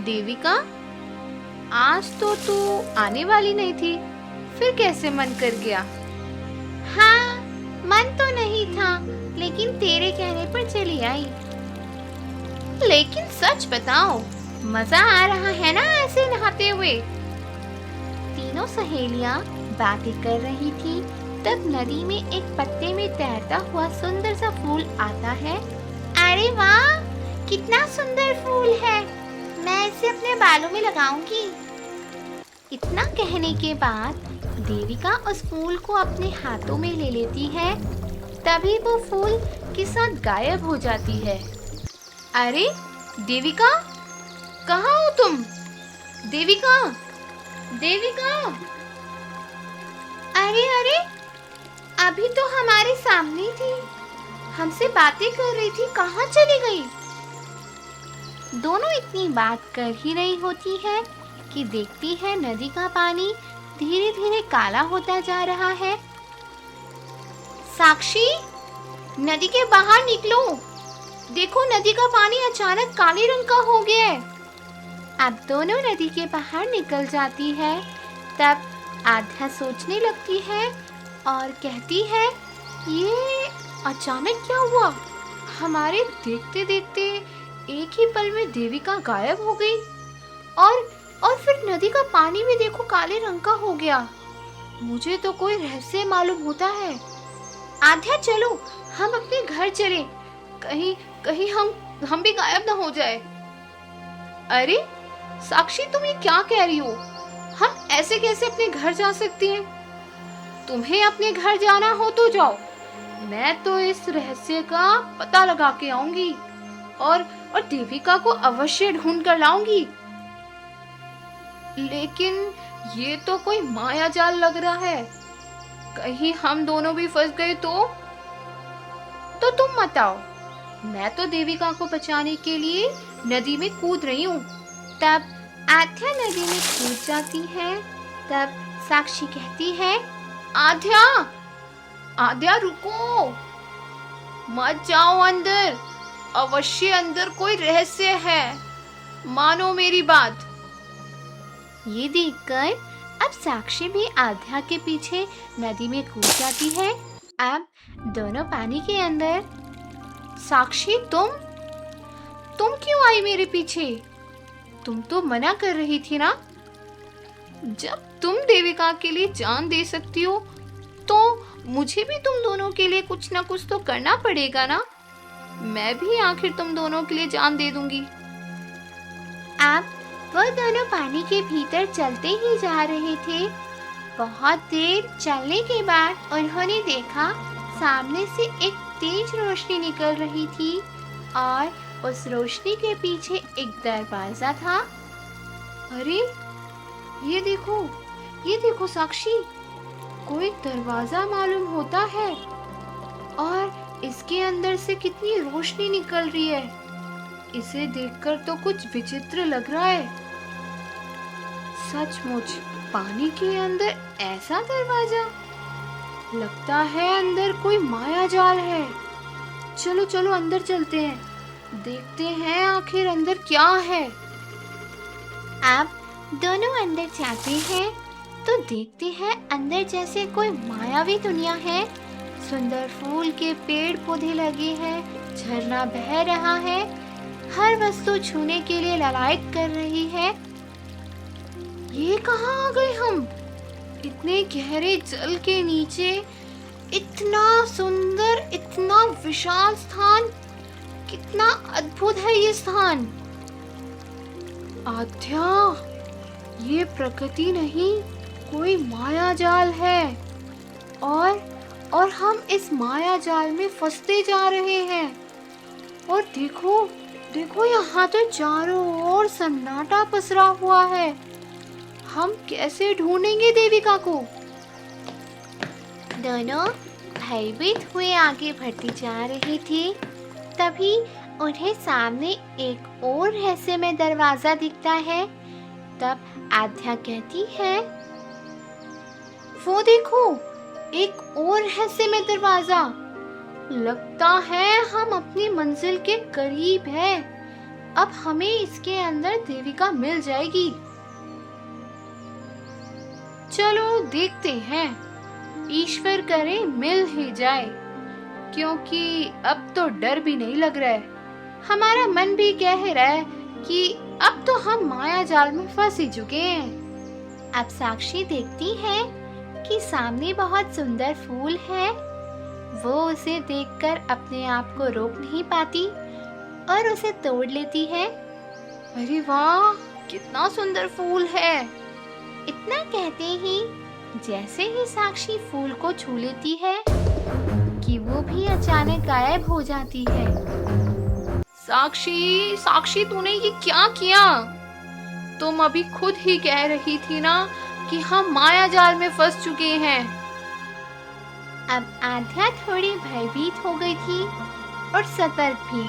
देविका, आज तो तू आने वाली नहीं थी, फिर कैसे मन कर गया? हाँ, मन तो नहीं था, लेकिन तेरे कहने पर चली आई। लेकिन सच बताओ, मजा आ रहा है ना ऐसे नहाते हुए? तीनों सहेलियां बातें कर रही थी, तब नदी में एक पत्ते में तैरता हुआ सुंदर सा फूल आता है। अरे वाह, कितना सुंदर फूल है, मैं इसे अपने बालों में लगाऊंगी। इतना कहने के बाद देविका उस फूल को अपने हाथों में ले लेती है। तभी वो फूल के साथ गायब हो जाती है। अरे देविका, कहाँ हो तुम? देविका, देविका! अरे अरे, अभी तो हमारे सामने थी, हमसे बातें कर रही थी, कहाँ चली गई? दोनों इतनी बात कर ही रही होती है कि देखती है नदी का पानी धीरे धीरे काला होता जा रहा है। साक्षी, नदी के बाहर निकलो, देखो नदी का पानी अचानक काले रंग का हो गया है। अब दोनों नदी के बाहर निकल जाती है। तब आध्या सोचने लगती है और कहती है, ये अचानक क्या हुआ? हमारे देखते देखते एक ही पल में देविका गायब हो गई और फिर नदी का पानी भी देखो काले रंग का हो गया। मुझे तो कोई रहस्य मालूम होता है। आध्या, चलो हम अपने घर चलें, कहीं कहीं हम भी गायब ना हो जाए। अरे साक्षी, तुम ये क्या कह रही हो? हम ऐसे कैसे अपने घर जा सकते हैं? तुम्हें अपने घर जाना हो तो जाओ, मैं तो इस रहस्य का पता लगा के आऊंगी और देविका को अवश्य ढूंढ कर लाऊंगी। लेकिन ये तो कोई माया जाल लग रहा है, कहीं हम दोनों भी फंस गए तो तुम मत आओ, मैं तो देविका को बचाने के लिए नदी में कूद रही हूँ। तब आध्या नदी में कूद जाती है। तब साक्षी कहती है, आध्या, आध्या रुको, मत जाओ अंदर, अवश्य अंदर कोई रहस्य है, मानो मेरी बात। ये देखकर अब साक्षी भी आध्या के पीछे नदी में कूद जाती है। अब दोनों पानी के अंदर। साक्षी, तुम क्यों आई मेरे पीछे? तुम तो मना कर रही थी ना? जब तुम देविका के लिए जान दे सकती हो तो मुझे भी तुम दोनों के लिए कुछ ना कुछ तो करना पड़ेगा ना? मैं भी आखिर तुम दोनों के लिए जान दे दूंगी। अब वो दोनों पानी के भीतर चलते ही जा रहे थे। बहुत देर चलने के बाद उन्होंने देखा सामने से एक तेज रोशनी निकल रही थी और उस रोशनी के पीछे एक दरवाजा था। अरे ये देखो साक्षी, कोई दरवाजा मालूम होता है और इसके अंदर से कितनी रोशनी निकल रही है। इसे देखकर तो कुछ विचित्र लग रहा है। सचमुच पानी के अंदर ऐसा दरवाजा, लगता है अंदर कोई माया जाल है। चलो चलो अंदर चलते हैं, देखते हैं आखिर अंदर क्या है। अब दोनों अंदर जाते हैं तो देखते हैं अंदर जैसे कोई मायावी दुनिया है। सुंदर फूल के पेड़ पौधे लगे हैं, झरना बह रहा है, हर वस्तु छूने के लिए ललायत कर रही है। ये कहाँ आ गए हम? इतने गहरे जल के नीचे इतना सुंदर, इतना विशाल स्थान, कितना अद्भुत है ये स्थान। आध्या, ये प्रकृति नहीं, कोई माया जाल है और हम इस माया जाल में फंसते जा रहे हैं। और देखो देखो, यहाँ तो चारों ओर सन्नाटा पसरा हुआ है। हम कैसे ढूंढेंगे देविका को? दोनों भयभीत हुए आगे बढ़ती जा रही थी। तभी उन्हें सामने एक और रहस्यमय दरवाजा दिखता है। तब आध्या कहती है, वो देखो, एक और रहस्यमय दरवाजा। लगता है हम अपनी मंजिल के करीब हैं। अब हमें इसके अंदर देविका मिल जाएगी। चलो देखते हैं, ईश्वर करे मिल ही जाए, क्योंकि अब तो डर भी नहीं लग रहा है। हमारा मन भी कह रहा है कि अब तो हम माया जाल में फंस ही चुके हैं। अब साक्षी देखती है कि सामने बहुत सुंदर फूल है। वो उसे देखकर अपने आप को रोक नहीं पाती और उसे तोड़ लेती है। अरे वाह, कितना सुंदर फूल है। इतना कहते ही जैसे ही साक्षी फूल को छू लेती है कि वो भी अचानक गायब हो जाती है। साक्षी, साक्षी, तूने ये क्या किया? तुम अभी खुद ही कह रही थी ना कि हम माया जाल में फंस चुके हैं। अब आध्या थोड़ी भयभीत हो गई थी और सतर्क भी।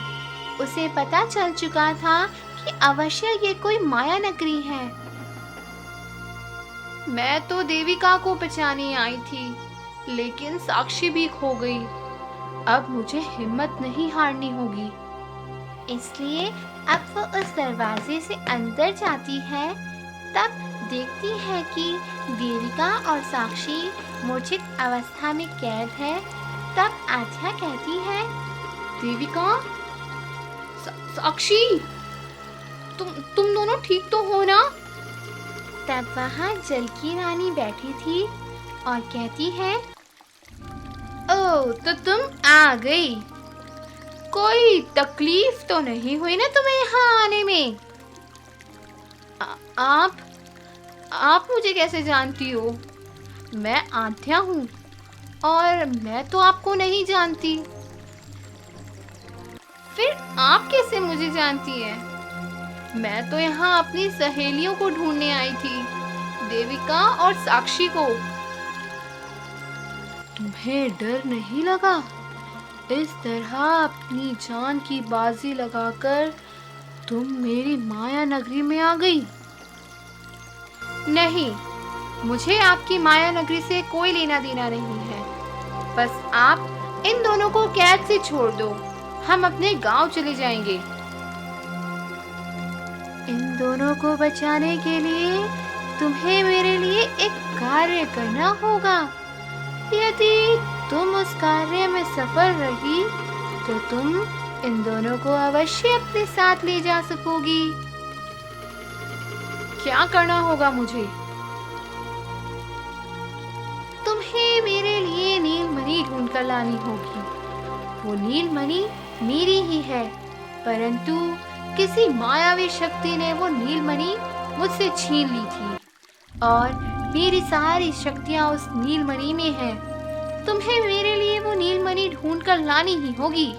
उसे पता चल चुका था कि अवश्य ये कोई माया नगरी है। मैं तो देविका को बचाने आई थी, लेकिन साक्षी भी खो गई। अब मुझे हिम्मत नहीं हारनी होगी। इसलिए अब वो उस दरवाजे से अंदर जाती है। तब देखती है कि देविका और साक्षी मूर्छित अवस्था में कैद है। तब आध्या कहती है, देविका, साक्षी, तुम दोनों ठीक तो हो ना? तब वहाँ जल की रानी बैठी थी और कहती है, ओह, तो तुम आ गई। कोई तकलीफ तो नहीं हुई ना तुम्हें यहाँ आने में? आप मुझे कैसे जानती हो? मैं आध्या हूँ और मैं तो आपको नहीं जानती। फिर आप कैसे मुझे जानती हैं? मैं तो यहाँ अपनी सहेलियों को ढूंढने आई थी, देविका और साक्षी को। तुम्हें डर नहीं लगा? इस तरह अपनी जान की बाजी लगाकर तुम मेरी माया नगरी में आ गई। नहीं, मुझे आपकी माया नगरी से कोई लेना देना नहीं है। बस आप इन दोनों को कैद से छोड़ दो, हम अपने गांव चले जाएंगे। इन दोनों को बचाने के लिए तुम्हें मेरे लिए एक कार्य करना होगा। यदि तुम उस कार्य में सफल रही तो तुम इन दोनों को अवश्य अपने साथ ले जा सकोगी। क्या करना होगा मुझे? तुम्हें मेरे लिए नीलमणि ढूंढ कर लानी होगी। वो नीलमणि मेरी ही है, परंतु किसी मायावी शक्ति ने वो नीलमणि मुझसे छीन ली थी और मेरी सारी शक्तियां उस नीलमणि में हैं। तुम्हें मेरे लिए वो नीलमणि ढूंढ कर लानी ही होगी।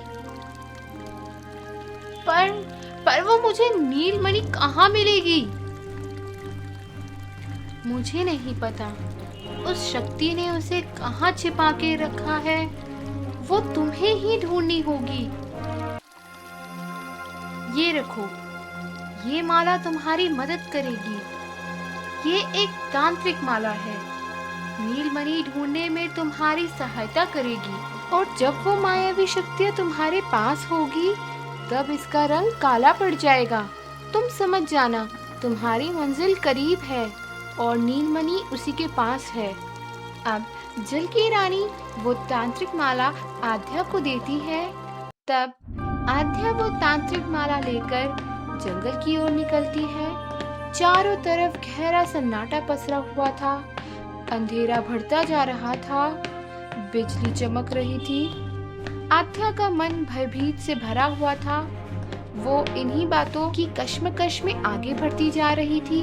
पर वो मुझे नीलमणि कहाँ मिलेगी? मुझे नहीं पता उस शक्ति ने उसे कहाँ छिपा के रखा है। वो तुम्हें ही ढूंढनी होगी। ये रखो, ये माला तुम्हारी मदद करेगी। ये एक तांत्रिक माला है, नीलमणि ढूंढने में तुम्हारी सहायता करेगी। और जब वो मायावी शक्तियाँ तुम्हारे पास होगी तब इसका रंग काला पड़ जाएगा। तुम समझ जाना, तुम्हारी मंजिल करीब है और नीलमणि उसी के पास है। अब जल की रानी वो तांत्रिक माला आध्या को देती है। तब आध्या वो तांत्रिक माला लेकर जंगल की ओर निकलती है। चारों तरफ गहरा सन्नाटा पसरा हुआ था। अंधेरा बढ़ता जा रहा था। बिजली चमक रही थी। आध्या का मन भयभीत से भरा हुआ था। वो इन्हीं बातों की कश्मकश में आगे बढ़ती जा रही थी।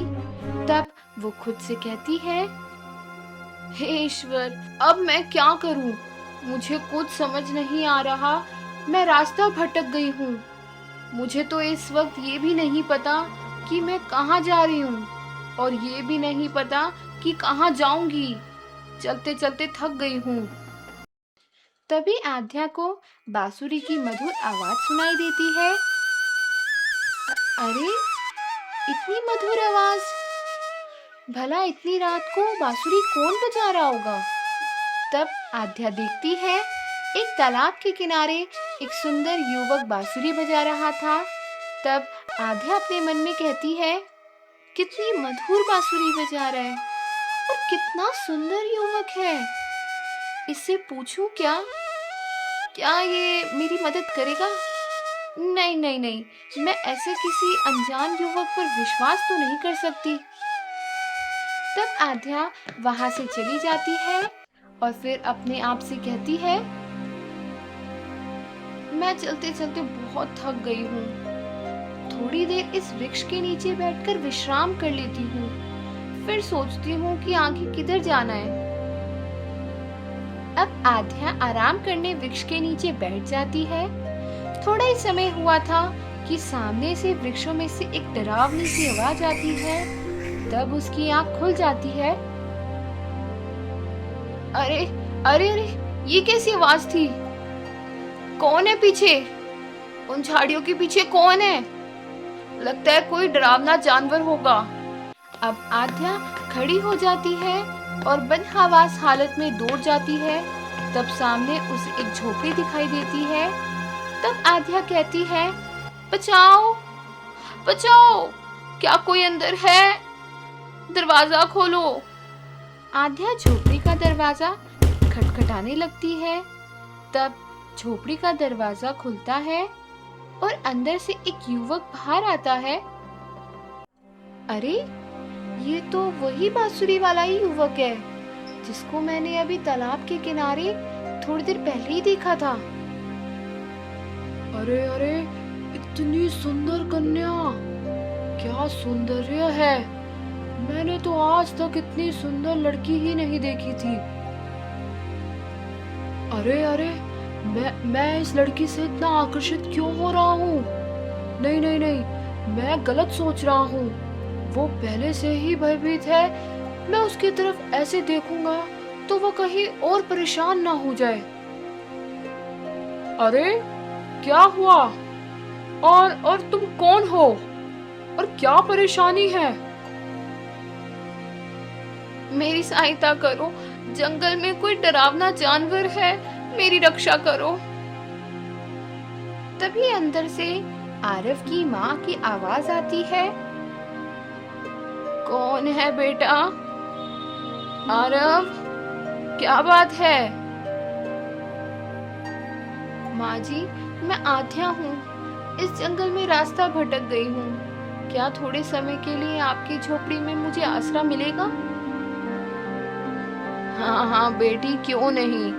तब वो खुद से कहती है, हे ईश्वर, अब मैं क्या करूं? मुझे कुछ समझ नहीं आ रहा। मैं रास्ता भटक गई हूँ। मुझे तो इस वक्त ये भी नहीं पता कि मैं कहाँ जा रही हूँ और ये भी नहीं पता कि कहाँ जाऊंगी। चलते चलते थक गई हूँ। तभी आध्या को बांसुरी की मधुर आवाज सुनाई देती है। अरे, इतनी मधुर आवाज! भला इतनी रात को बांसुरी कौन बजा रहा होगा? तब आध्या देखती है, एक तालाब के किनारे एक सुंदर युवक बांसुरी बजा रहा था। तब आध्या अपने मन में कहती है, कितनी मधुर बांसुरी बजा रहा है और कितना सुंदर युवक है। इससे पूछूं क्या? क्या ये मेरी मदद करेगा? नहीं नहीं नहीं, मैं ऐसे किसी अनजान युवक पर विश्वास तो नहीं कर सकती। तब आध्या वहां से चली जाती है और फिर अपने आप से कहती है, मैं चलते चलते बहुत थक गई हूँ। थोड़ी देर इस वृक्ष के नीचे बैठकर विश्राम कर लेती हूँ, फिर सोचती हूँ कि आगे किधर जाना है। अब आध्या आराम करने वृक्ष के नीचे बैठ जाती है। थोड़ा ही समय हुआ था कि सामने से वृक्षों में से एक डरावनी सी आवाज आती है। तब उसकी आंख खुल जाती है। अरे अरे अरे, ये कैसी आवाज थी? कौन है पीछे? उन झाड़ियों के पीछे कौन है? लगता है कोई डरावना जानवर होगा। अब आध्या खड़ी हो जाती है और बदहवास हालत में दौड़ जाती है। तब सामने उसे एक झोपड़ी दिखाई देती है। तब आध्या कहती है, बचाओ बचाओ, क्या कोई अंदर है? दरवाजा खोलो। आध्या झोपड़ी का दरवाजा खटखटाने लगती है। तब झोपड़ी का दरवाजा खुलता है और अंदर से एक युवक बाहर आता है। अरे, ये तो वही बांसुरी वाला ही युवक है जिसको मैंने अभी तालाब के किनारे थोड़ी देर पहले ही देखा था। अरे अरे, इतनी सुंदर कन्या, क्या सौंदर्य है। मैंने तो आज तक इतनी सुंदर लड़की ही नहीं देखी थी। अरे अरे, मैं इस लड़की से इतना आकर्षित क्यों हो रहा हूँ? नहीं नहीं नहीं, मैं गलत सोच रहा हूँ। वो पहले से ही भयभीत है। मैं उसकी तरफ ऐसे देखूंगा तो वो कहीं और परेशान ना हो जाए। अरे, क्या हुआ? और तुम कौन हो और क्या परेशानी है? मेरी सहायता करो, जंगल में कोई डरावना जानवर है, मेरी रक्षा करो। तभी अंदर से आरव की माँ की आवाज आती है। कौन है बेटा? आरव, क्या बात है? माँ जी, मैं आध्या हूँ। इस जंगल में रास्ता भटक गई हूँ। क्या थोड़े समय के लिए आपकी झोपड़ी में मुझे आसरा मिलेगा? हाँ हाँ बेटी, क्यों नहीं,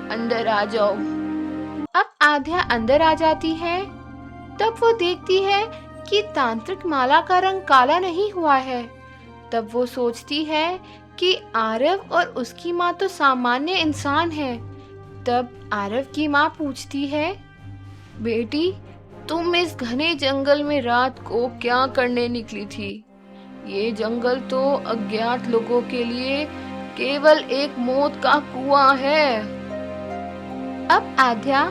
अंदर आ जाओ। अब आध्या अंदर आ जाती है। तब वो देखती है कि तांत्रिक माला का रंग काला नहीं हुआ है। तब वो सोचती है कि आरव और उसकी माँ तो सामान्य इंसान है। तब आरव की माँ पूछती है, बेटी, तुम इस घने जंगल में रात को क्या करने निकली थी? ये जंगल तो अज्ञात लोगों के लिए केवल एक मौत का कुआं है। अब आध्या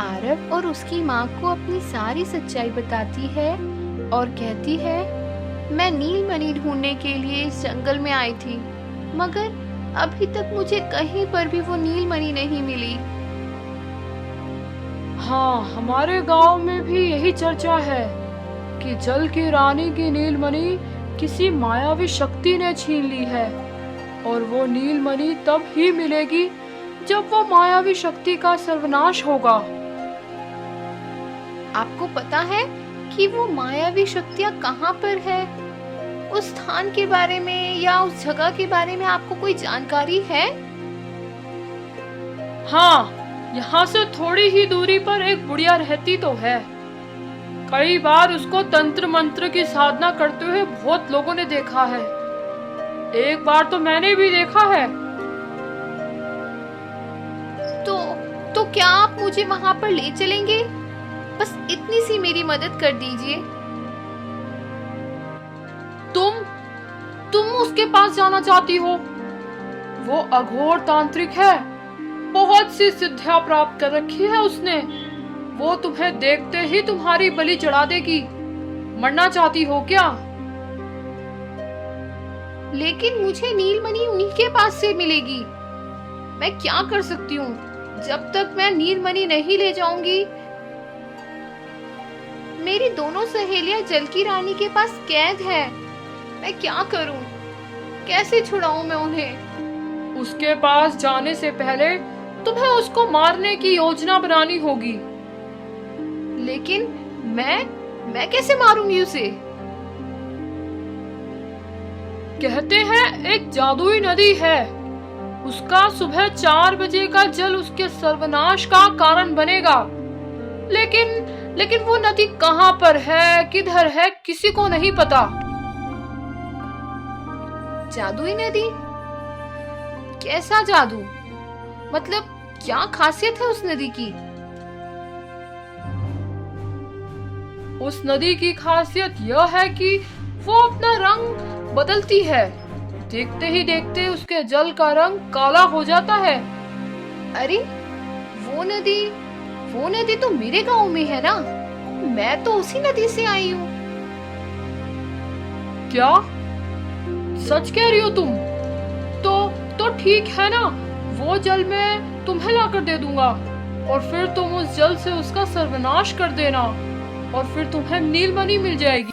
आरव और उसकी माँ को अपनी सारी सच्चाई बताती है और कहती है, मैं नीलमणि ढूंढने के लिए इस जंगल में आई थी, मगर अभी तक मुझे कहीं पर भी वो नीलमणि नहीं मिली। हाँ, हमारे गांव में भी यही चर्चा है कि जल की रानी की नीलमणि किसी मायावी शक्ति ने छीन ली है और वो नीलमणि तब ही मिलेगी जब वो मायावी शक्ति का सर्वनाश होगा। आपको पता है कि वो मायावी शक्तियाँ कहाँ पर है? उस स्थान के बारे में या उस जगह के बारे में आपको कोई जानकारी है? हाँ, यहाँ से थोड़ी ही दूरी पर एक बुढ़िया रहती तो है। कई बार उसको तंत्र मंत्र की साधना करते हुए बहुत लोगों ने देखा है। एक बार तो मैंने भी देखा है। तो क्या आप मुझे वहाँ पर ले चलेंगे? बस इतनी सी मेरी मदद कर दीजिए। तुम उसके पास जाना चाहती हो? वो अघोर तांत्रिक है, बहुत सी सिद्धियां प्राप्त कर रखी है उसने। वो तुम्हें देखते ही तुम्हारी बलि चढ़ा देगी। मरना चाहती हो क्या? लेकिन मुझे नीलमणि उन्हीं के पास से मिलेगी। मैं क्या कर सकती हूँ? जब तक मैं नीलमणि नहीं ले जाऊंगी, मेरी दोनों सहेलियां जल की रानी के पास कैद है। मैं क्या करूं? कैसे छुड़ाऊं मैं उन्हें? उसके पास जाने से पहले तुम्हें उसको मारने की योजना बनानी होगी। लेकिन मैं कैसे मारूंगी उसे? कहते हैं एक जादुई नदी है, उसका सुबह 4 बजे का जल उसके सर्वनाश का कारण बनेगा। लेकिन वो नदी कहाँ पर है, किधर है, किसी को नहीं पता। जादुई नदी? कैसा जादू? मतलब क्या खासियत है उस नदी की? उस नदी की खासियत यह है कि वो अपना रंग बदलती है। देखते ही देखते उसके जल का रंग काला हो जाता है। अरे वो नदी तो मेरे गांव में है ना। मैं तो उसी नदी से आई हूँ। क्या सच कह रही हो तुम? तो ठीक है ना, वो जल मैं तुम्हें लाकर दे दूंगा और फिर तुम उस जल से उसका सर्वनाश कर देना और फिर तुम्हें नीलमणि मिल जाएगी।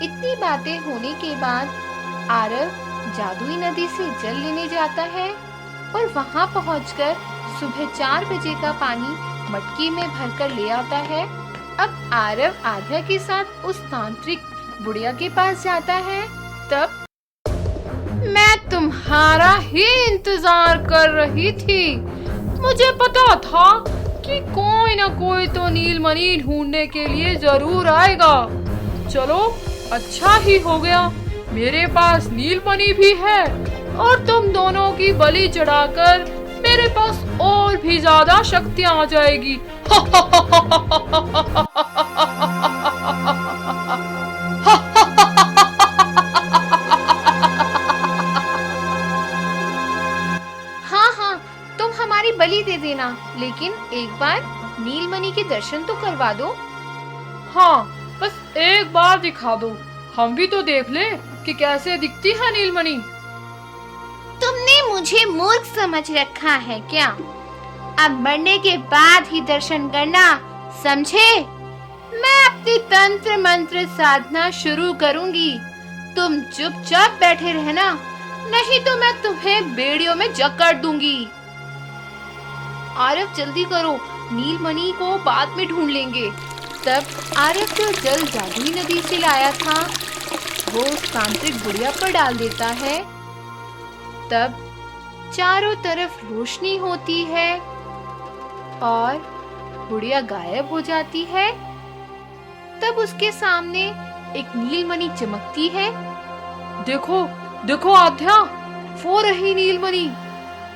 इतनी बातें होने के बाद आरव जादुई नदी से जल लेने जाता है और वहां पहुंचकर सुबह 4 बजे का पानी मटकी में भरकर ले आता है। अब आरव आध्या के साथ उस तांत्रिक बुढ़िया के पास जाता है। तब मैं तुम्हारा ही इंतजार कर रही थी। मुझे पता था कि कोई ना कोई तो नीलमणि ढूंढने के लिए जरूर आएगा। चलो अच्छा ही हो गया, मेरे पास नीलमणि भी है और तुम दोनों की बलि चढ़ाकर मेरे पास और भी ज्यादा शक्तियां आ जाएगी। हाँ, तुम हमारी बलि दे देना, लेकिन एक बार नीलमणि के दर्शन तो करवा दो। हाँ, बस एक बार दिखा दो, हम भी तो देख ले कि कैसे दिखती है नीलमणि। तुमने मुझे मूर्ख समझ रखा है क्या? अब मरने के बाद ही दर्शन करना, समझे? मैं अपनी तंत्र मंत्र साधना शुरू करूंगी। तुम चुपचाप बैठे रहना, नहीं तो मैं तुम्हें बेड़ियों में जकड़ दूंगी। आरव जल्दी करो, नीलमणि को बाद में ढूंढ लेंगे। तब आरव जो जल जादुई नदी से लाया था वो उस तांत्रिक बुढ़िया पर डाल देता है। तब चारों तरफ रोशनी होती है और बुढ़िया गायब हो जाती है। तब उसके सामने एक नीलमणि चमकती है। देखो देखो आध्या, वो रही नीलमणि।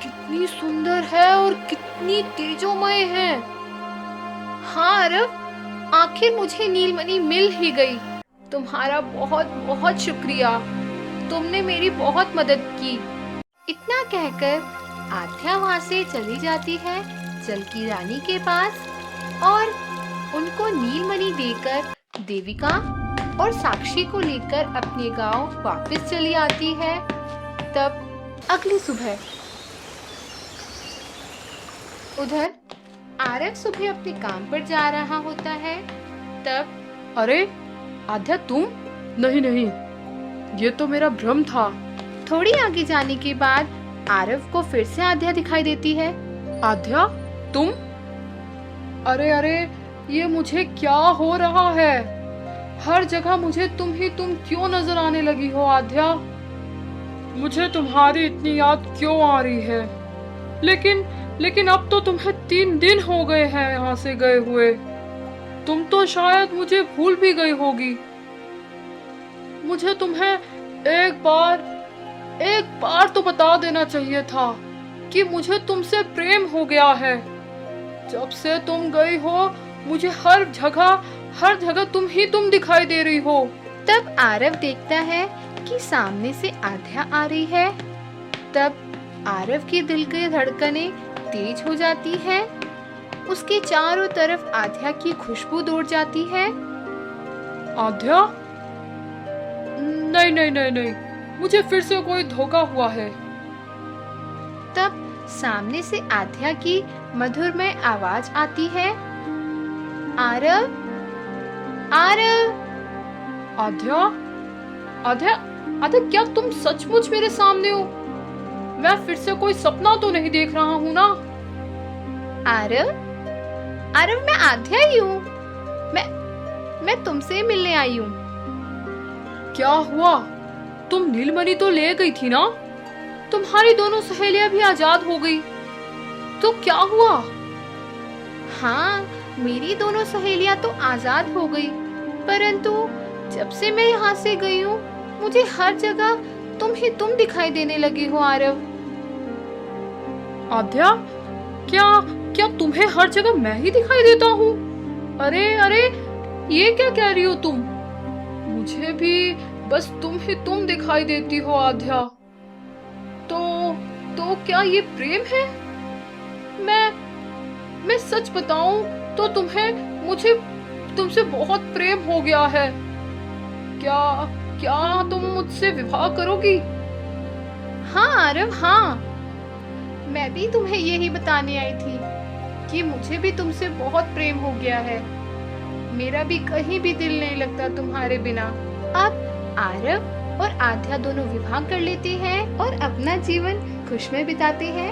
कितनी सुंदर है और कितनी तेजोमय है। हाँ आरव, आखिर मुझे नीलमणि मिल ही गई। तुम्हारा बहुत बहुत शुक्रिया, तुमने मेरी बहुत मदद की। इतना कहकर आध्या वहां से चली जाती है जल की रानी के पास और उनको नीलमणि देकर देविका और साक्षी को लेकर अपने गांव वापस चली आती है। तब अगली सुबह उधर आरव सुबह अपने काम पर जा रहा होता है। तब अरे आध्या, तुम? नहीं नहीं, ये तो मेरा भ्रम था। थोड़ी आगे जाने के बाद आरव को फिर से आध्या दिखाई देती है। आध्या, तुम? अरे ये मुझे क्या हो रहा है? हर जगह मुझे तुम ही तुम क्यों नजर आने लगी हो आध्या? मुझे तुम्हारी इतनी याद क्यों आ रही है? लेकिन अब तो तुम्हें 3 दिन हो गए हैं यहाँ से गए हुए। तुम तो शायद मुझे भूल भी गई होगी। मुझे तुम्हें एक बार तो बता देना चाहिए था कि मुझे तुमसे प्रेम हो गया है। जब से तुम गई हो मुझे हर जगह तुम ही तुम दिखाई दे रही हो। तब आरव देखता है कि सामने से आध्या आ रही है। तब आरव की दिल की धड़कनें तेज हो जाती है। उसके चारों तरफ आध्या की खुशबू दौड़ जाती है। आध्या? नहीं, मुझे फिर से कोई धोखा हुआ है। तब सामने से आध्या की मधुरमय आवाज आती है, आरव, आरव। आध्या, आध्या, आध्या, क्या तुम सचमुच मेरे सामने हो? मैं फिर से कोई सपना तो नहीं देख रहा हूँ ना? आरव, आरव, मैं आध्या ही हूँ। मैं तुमसे मिलने आई हूँ। क्या हुआ? तुम नीलमणि तो ले गई थी ना? तुम्हारी दोनों सहेलियां भी आजाद हो गई, तो क्या हुआ? हाँ, मेरी दोनों सहेलियां तो आजाद हो गई, परंतु जब से मैं यहाँ से गई हूँ, मुझे हर जगह तुम ही तुम दिखाई देने लगे हो आरव। आध्या, क्या क्या तुम्हें हर जगह मैं ही दिखाई देता हूँ? अरे अरे, ये क्या कह रही हो तुम? मुझे भी बस तुम ही तुम दिखाई देती हो आध्या। तो क्या ये प्रेम है? मैं सच बताऊं तो तुम्हें मुझे तुमसे बहुत प्रेम हो गया है। क्या तुम मुझसे विवाह करोगी? हाँ आरव, हाँ, मैं भी तुम्हें यही बताने आई थी कि मुझे भी तुमसे बहुत प्रेम हो गया है। मेरा भी कहीं भी दिल नहीं लगता तुम्हारे बिना। अब आरव और आध्या दोनों विवाह कर लेते हैं और अपना जीवन खुश में बिताते हैं।